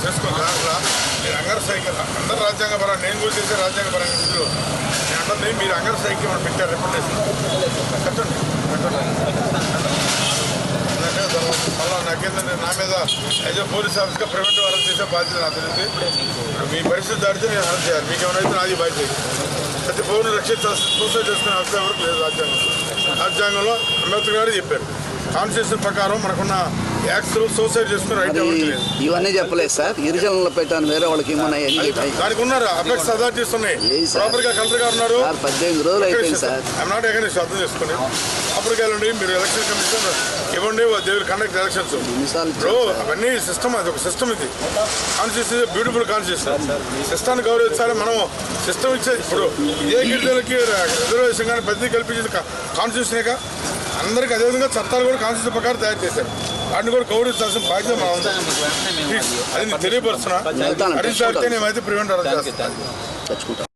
చేసుకోండి. దాంట్లో మీరు అంగర్ సైకిల్ అందరూ రాజ్యాంగపరంగా నేను కూడా చేసే రాజ్యాంగపరంగా నిధులు నేను అంటే మీరు అంగర్ సైకిల్ మనం పెట్టారు రికమెండేషన్ కట్టండి ఎందుకంటే మళ్ళీ నాకేంటంటే నా మీద యాజ్ ఏ పోలీస్ ఆఫీస్గా ప్రివెంటివ్ అరెస్ట్ చేసే బాధ్యత నాకు తెలిసింది. మీ పరిస్థితి దాడితే నేను అరెస్ట్ చేయాలి. మీకు ఏమైనా నాది బాధ్యత. ప్రతి పౌరుని రక్షించాల్సిన సూసైడ్ చేసుకునే అవసరం వరకు లేదు రాజ్యాంగంలో అంబేద్కర్ గారు చెప్పారు. కాన్స్టిట్యూషన్ ప్రకారం మనకున్న యాక్ట్స్ సూసైడ్ చేసుకునే రైట్ ఎవరికి లేదు. ఇవన్నీ చెప్పలేదు సార్. గిరిజనులు పెట్టాను వేరే వాళ్ళకి దానికి ఉన్నారు అఫెక్ట్స్ అథారిటీస్ ఉన్నాయి. ప్రాపర్ గా కలెక్టర్ గారు ఉన్నారు. 18 రోజులు అయిపోయింది సార్. ఐఎమ్ నాట్ అగైన్స్ అర్థం చేసుకోండి. ప్రాపర్గా వెళ్ళండి. మీరు ఎలక్షన్ కమిషన్ ఇవ్వండి. They will conduct elections. ఇప్పుడు అవన్నీ సిస్టమ్. అది ఒక సిస్టమ్. ఇది కాన్స్టిట్యూషన్ బ్యూటిఫుల్ కాన్స్టిట్యూషన్. సిస్టాన్ని గౌరవించాలి. మనం సిస్టమ్ ఇచ్చేది ఇప్పుడు ఇదే గిరిజనులకి రిజర్వేషన్ కానీ ప్రతి కల్పించింది కాన్స్టిట్యూషనేగా. అందరికీ అదేవిధంగా చట్టాలు కూడా కాన్స్టిట్యూషన్ ప్రకారం తయారు చేశారు. వాటిని కూడా గౌరవించాల్సిన బాధ్యత మనం ఉంది. అది నేను తెలియపరుస్తున్నా. అడిగితే నేమైతే ప్రివెంట్ అరెస్ట్ చేస్తాను.